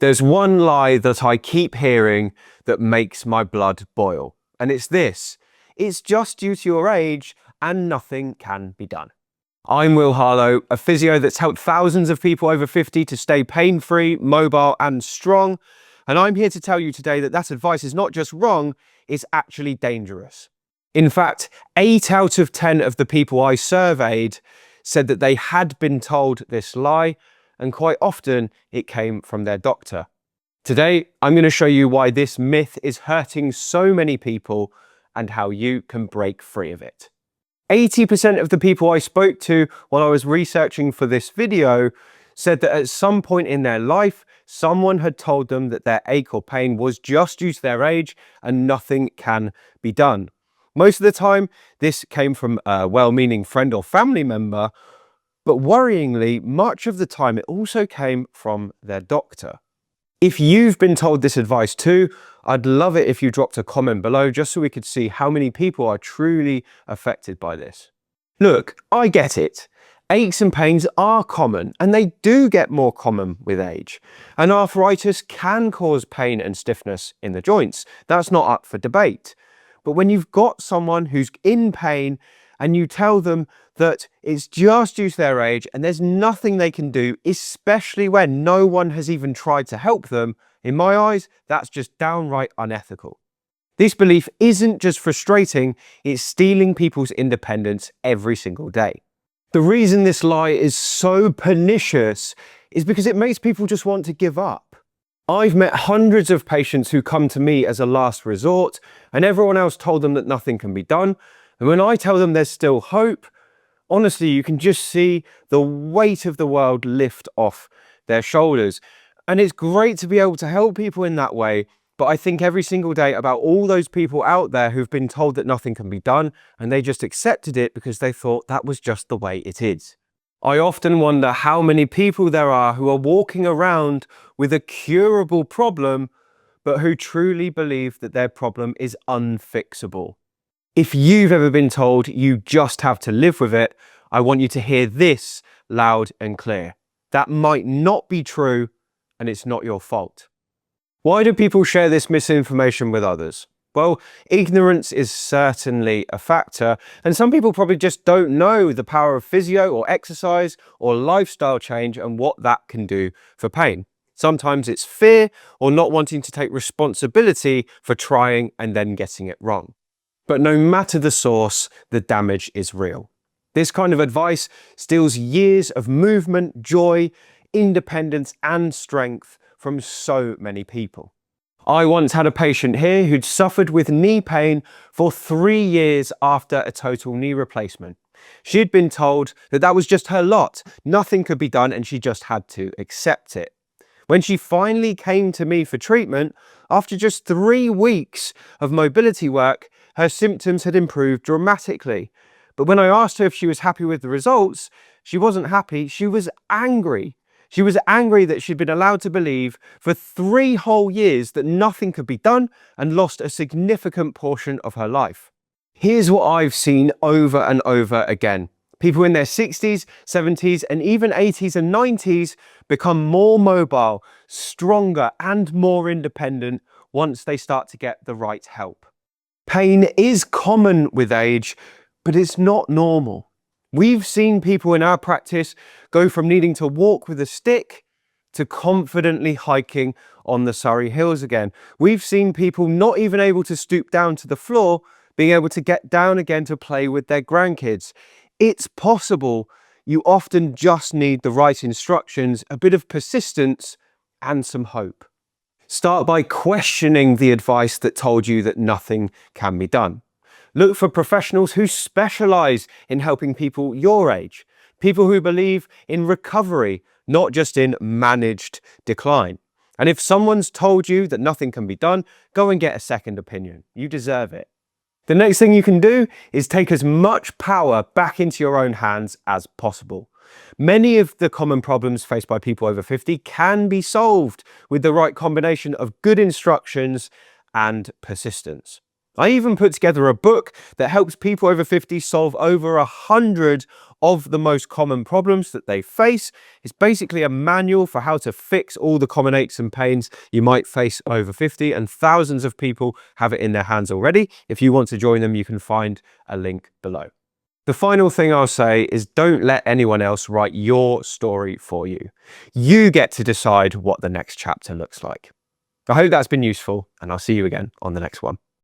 There's one lie that I keep hearing that makes my blood boil, and it's this: it's just due to your age and nothing can be done. I'm Will Harlow, a physio that's helped thousands of people over 50 to stay pain-free, mobile and strong, and I'm here to tell you today that that advice is not just wrong, it's actually dangerous. In fact, 8 out of 10 of the people I surveyed said that they had been told this lie, and quite often it came from their doctor. Today, I'm going to show you why this myth is hurting so many people and how you can break free of it. 80% of the people I spoke to while I was researching for this video said that at some point in their life, someone had told them that their ache or pain was just due to their age and nothing can be done. Most of the time, this came from a well-meaning friend or family member, but worryingly, much of the time it also came from their doctor. If you've been told this advice too, I'd love it if you dropped a comment below just so we could see how many people are truly affected by this. Look, I get it. Aches and pains are common, and they do get more common with age. And arthritis can cause pain and stiffness in the joints. That's not up for debate. But when you've got someone who's in pain and you tell them that it's just due to their age and there's nothing they can do, especially when no one has even tried to help them, in my eyes, that's just downright unethical. This belief isn't just frustrating, it's stealing people's independence every single day. The reason this lie is so pernicious is because it makes people just want to give up. I've met hundreds of patients who come to me as a last resort, and everyone else told them that nothing can be done. And when I tell them there's still hope, honestly, you can just see the weight of the world lift off their shoulders. And it's great to be able to help people in that way, but I think every single day about all those people out there who've been told that nothing can be done, and they just accepted it because they thought that was just the way it is. I often wonder how many people there are who are walking around with a curable problem, but who truly believe that their problem is unfixable. If you've ever been told you just have to live with it, I want you to hear this loud and clear. That might not be true, and it's not your fault. Why do people share this misinformation with others? Well, ignorance is certainly a factor, and some people probably just don't know the power of physio or exercise or lifestyle change and what that can do for pain. Sometimes it's fear or not wanting to take responsibility for trying and then getting it wrong. But no matter the source, the damage is real. This kind of advice steals years of movement, joy, independence and strength from so many people. I once had a patient here who'd suffered with knee pain for 3 years after a total knee replacement. She'd been told that that was just her lot, nothing could be done and she just had to accept it. When she finally came to me for treatment, after just 3 weeks of mobility work, her symptoms had improved dramatically. But when I asked her if she was happy with the results, she wasn't happy, she was angry. She was angry that she'd been allowed to believe for 3 whole years that nothing could be done and lost a significant portion of her life. Here's what I've seen over and over again. People in their 60s, 70s, and even 80s and 90s become more mobile, stronger, and more independent once they start to get the right help. Pain is common with age, but it's not normal. We've seen people in our practice go from needing to walk with a stick to confidently hiking on the Surrey Hills again. We've seen people not even able to stoop down to the floor, being able to get down again to play with their grandkids. It's possible. You often just need the right instructions, a bit of persistence, and some hope. Start by questioning the advice that told you that nothing can be done. Look for professionals who specialize in helping people your age, people who believe in recovery, not just in managed decline. And if someone's told you that nothing can be done, go and get a second opinion. You deserve it. The next thing you can do is take as much power back into your own hands as possible. Many of the common problems faced by people over 50 can be solved with the right combination of good instructions and persistence. I even put together a book that helps people over 50 solve over 100 of the most common problems that they face. It's basically a manual for how to fix all the common aches and pains you might face over 50, and thousands of people have it in their hands already. If you want to join them, you can find a link below. The final thing I'll say is don't let anyone else write your story for you. You get to decide what the next chapter looks like. I hope that's been useful, and I'll see you again on the next one.